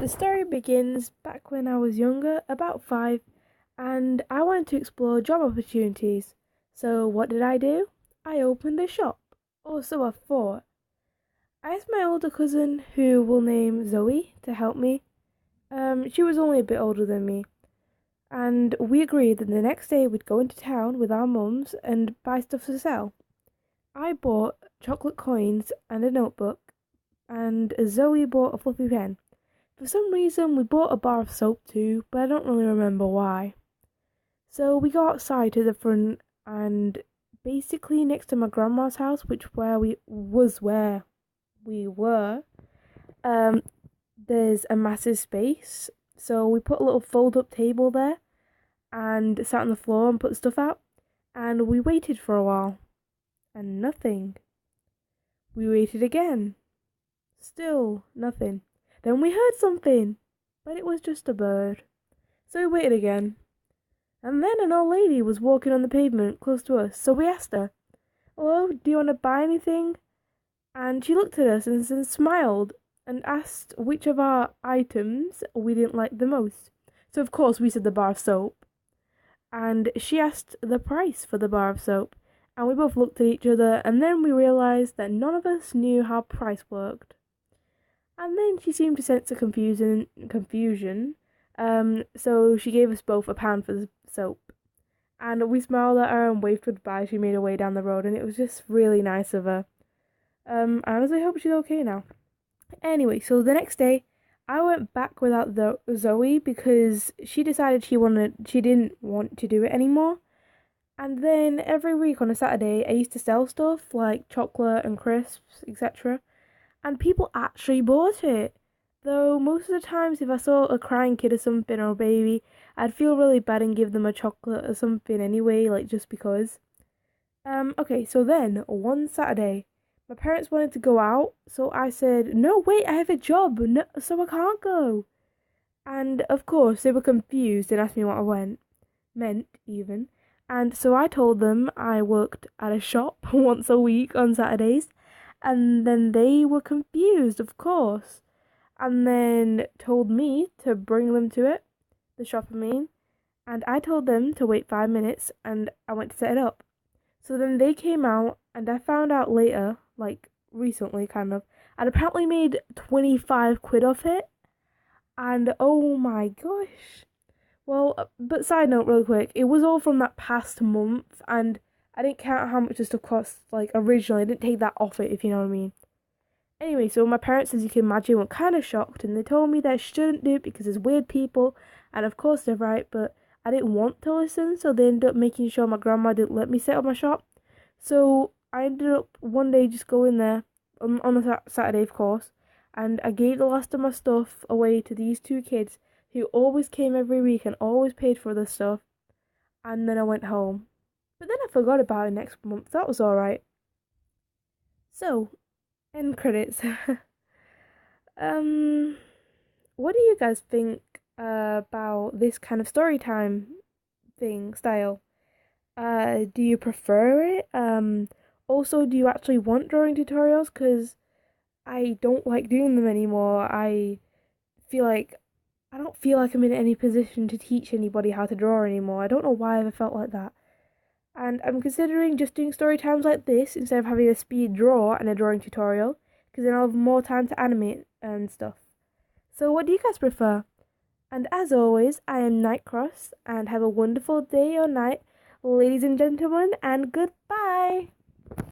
The story begins back when I was younger, about 5, and I wanted to explore job opportunities. So, what did I do? I opened a shop, or so I thought. I asked my older cousin, who we'll name Zoe, to help me. She was only a bit older than me, and we agreed that the next day we'd go into town with our mums and buy stuff to sell. I bought chocolate coins and a notebook, and Zoe bought a fluffy pen. For some reason, we bought a bar of soap too, but I don't really remember why. So we go outside to the front, and basically next to my grandma's house, where we were, um, there's a massive space. So we put a little fold-up table there, and sat on the floor and put stuff out, and we waited for a while, and nothing. We waited again, still nothing. Then we heard something, but it was just a bird. So we waited again. And then an old lady was walking on the pavement close to us, so we asked her, "Hello, do you want to buy anything?" And she looked at us and then smiled and asked which of our items we didn't like the most. So of course we said the bar of soap. And she asked the price for the bar of soap. And we both looked at each other, and then we realised that none of us knew how price worked. And then she seemed to sense a confusion. So she gave us both a pound for the soap. And we smiled at her and waved goodbye as she made her way down the road, and it was just really nice of her. I honestly hope she's okay now. Anyway, so the next day, I went back without Zoe because she decided she didn't want to do it anymore. And then every week on a Saturday, I used to sell stuff like chocolate and crisps, etc. And people actually bought it. Though most of the times, if I saw a crying kid or something or a baby, I'd feel really bad and give them a chocolate or something anyway, like just because. Okay, so then one Saturday, my parents wanted to go out, so I said, "No, wait, I have a job, no, so I can't go." And of course, they were confused and asked me what meant even. And so I told them I worked at a shop once a week on Saturdays, and then they were confused, of course, and then told me to bring them to it, the shop I mean, and I told them to wait 5 minutes, and I went to set it up. So then they came out, and I found out later, like recently kind of, I'd apparently made 25 quid off it, and oh my gosh. Well, but side note real quick, it was all from that past month, and I didn't count how much the stuff cost, like, originally. I didn't take that off it, if you know what I mean. Anyway, so my parents, as you can imagine, were kind of shocked, and they told me that I shouldn't do it because there's weird people, and of course they're right, but I didn't want to listen, so they ended up making sure my grandma didn't let me set up my shop. So I ended up one day just going there, on a Saturday, of course, and I gave the last of my stuff away to these two kids who always came every week and always paid for the stuff, and then I went home. But then I forgot about it next month. That was alright. So, end credits. um, what do you guys think about this kind of story time thing style? Do you prefer it? Also, do you actually want drawing tutorials? Because I don't like doing them anymore. Feel like I don't feel like I'm in any position to teach anybody how to draw anymore. I don't know why I ever felt like that. And I'm considering just doing story times like this instead of having a speed draw and a drawing tutorial, because then I'll have more time to animate and stuff. So what do you guys prefer? And as always, I am Nightcross, and have a wonderful day or night, ladies and gentlemen, and goodbye!